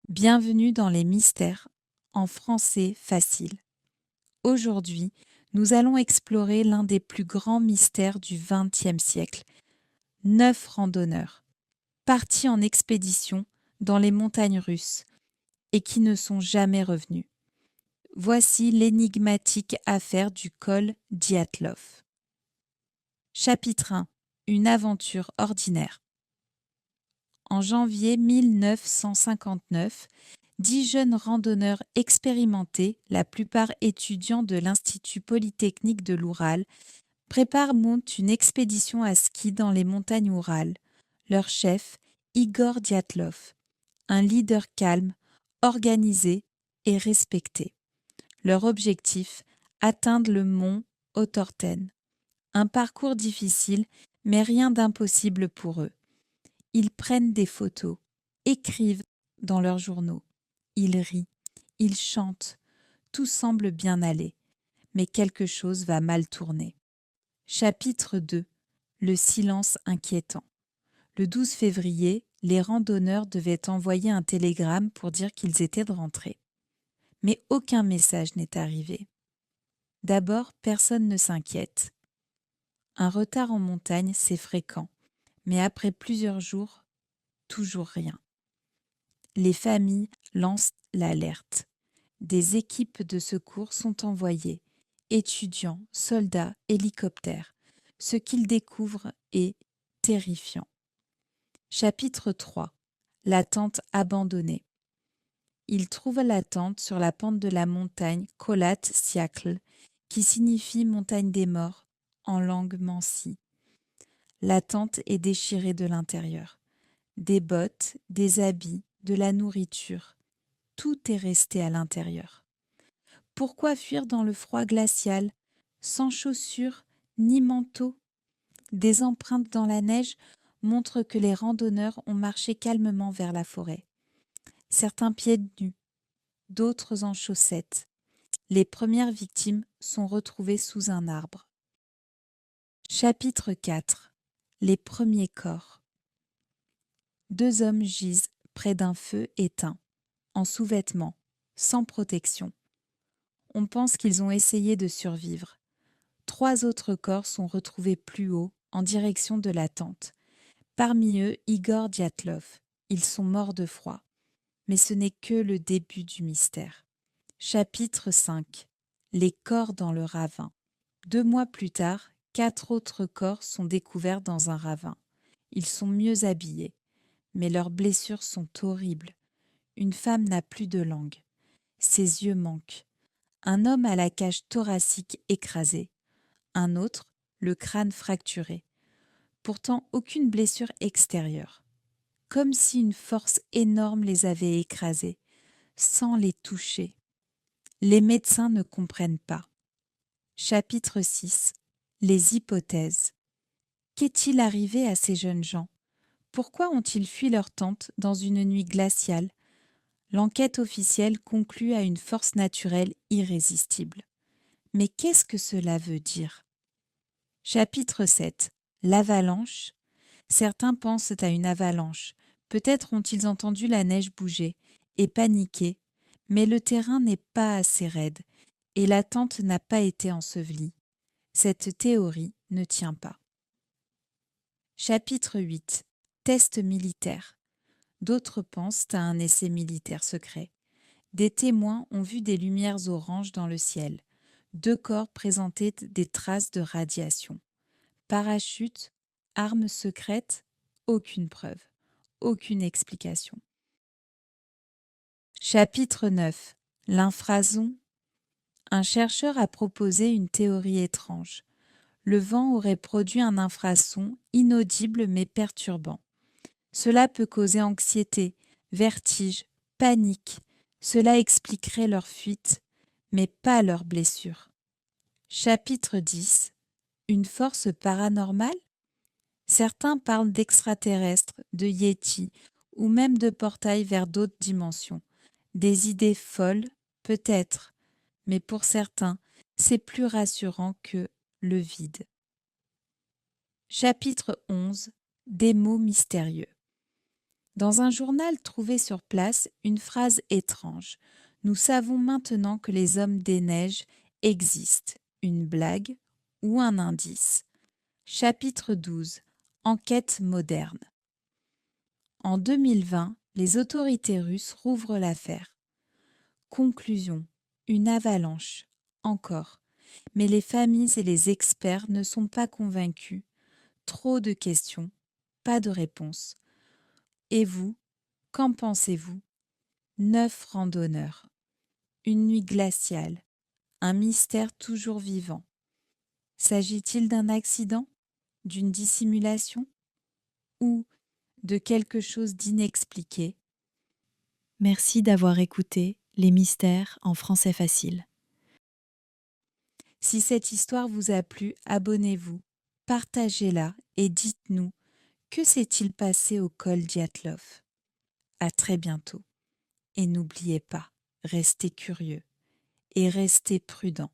Bienvenue dans les mystères en français facile. Aujourd'hui, nous allons explorer l'un des plus grands mystères du XXe siècle. 9 randonneurs, partis en expédition dans les montagnes russes et qui ne sont jamais revenus. Voici l'énigmatique affaire du col Dyatlov. Chapitre 1. Une aventure ordinaire. En janvier 1959, 10 jeunes randonneurs expérimentés, la plupart étudiants de l'Institut polytechnique de l'Oural, montent une expédition à ski dans les montagnes Oural. Leur chef, Igor Dyatlov, un leader calme, organisé et respecté. Leur objectif, atteindre le mont Otorten. Un parcours difficile, mais rien d'impossible pour eux. Ils prennent des photos, écrivent dans leurs journaux. Ils rient, ils chantent, tout semble bien aller, mais quelque chose va mal tourner. Chapitre 2. Le silence inquiétant. Le 12 février, les randonneurs devaient envoyer un télégramme pour dire qu'ils étaient de rentrée. Mais aucun message n'est arrivé. D'abord, personne ne s'inquiète. Un retard en montagne, c'est fréquent, mais après plusieurs jours, toujours rien. Les familles lancent l'alerte. Des équipes de secours sont envoyées, étudiants, soldats, hélicoptères. Ce qu'ils découvrent est terrifiant. Chapitre 3. La tente abandonnée. Ils trouvent la tente sur la pente de la montagne Kholat Syakhl, qui signifie montagne des morts en langue mansi. La tente est déchirée de l'intérieur. Des bottes, des habits, de la nourriture. Tout est resté à l'intérieur. Pourquoi fuir dans le froid glacial, sans chaussures ni manteau? Des empreintes dans la neige montrent que les randonneurs ont marché calmement vers la forêt. Certains pieds nus, d'autres en chaussettes. Les premières victimes sont retrouvées sous un arbre. Chapitre 4. Les premiers corps. 2 hommes gisent près d'un feu éteint, en sous-vêtements, sans protection. On pense qu'ils ont essayé de survivre. 3 autres corps sont retrouvés plus haut, en direction de la tente. Parmi eux, Igor Dyatlov. Ils sont morts de froid. Mais ce n'est que le début du mystère. Chapitre 5. Les corps dans le ravin. 2 mois plus tard, 4 autres corps sont découverts dans un ravin. Ils sont mieux habillés, mais leurs blessures sont horribles. Une femme n'a plus de langue. Ses yeux manquent. Un homme a la cage thoracique écrasée. Un autre, le crâne fracturé. Pourtant, aucune blessure extérieure. Comme si une force énorme les avait écrasés, sans les toucher. Les médecins ne comprennent pas. Chapitre 6. Les hypothèses. Qu'est-il arrivé à ces jeunes gens? Pourquoi ont-ils fui leur tente dans une nuit glaciale? L'enquête officielle conclut à une force naturelle irrésistible. Mais qu'est-ce que cela veut dire? Chapitre 7. L'avalanche. Certains pensent à une avalanche. Peut-être ont-ils entendu la neige bouger et paniqué, mais le terrain n'est pas assez raide et la tente n'a pas été ensevelie. Cette théorie ne tient pas. Chapitre 8. Test militaire. D'autres pensent à un essai militaire secret. Des témoins ont vu des lumières oranges dans le ciel. 2 corps présentaient des traces de radiation. Parachute, armes secrètes, aucune preuve, aucune explication. Chapitre 9. L'infrason. Un chercheur a proposé une théorie étrange. Le vent aurait produit un infrason inaudible mais perturbant. Cela peut causer anxiété, vertige, panique. Cela expliquerait leur fuite, mais pas leurs blessures. Chapitre 10. Une force paranormale? Certains parlent d'extraterrestres, de yétis ou même de portails vers d'autres dimensions. Des idées folles, peut-être, mais pour certains, c'est plus rassurant que le vide. Chapitre 11. Des mots mystérieux. Dans un journal trouvé sur place, une phrase étrange. Nous savons maintenant que les hommes des neiges existent. Une blague ou un indice. Chapitre 12. Enquête moderne. En 2020, les autorités russes rouvrent l'affaire. Conclusion. Une avalanche. Encore. Mais les familles et les experts ne sont pas convaincus. Trop de questions, pas de réponses. Et vous, qu'en pensez-vous? 9 randonneurs. Une nuit glaciale. Un mystère toujours vivant. S'agit-il d'un accident? D'une dissimulation? Ou de quelque chose d'inexpliqué? Merci d'avoir écouté Les mystères en français facile. Si cette histoire vous a plu, abonnez-vous, partagez-la et dites-nous que s'est-il passé au col Dyatlov. À très bientôt. Et n'oubliez pas, restez curieux et restez prudents.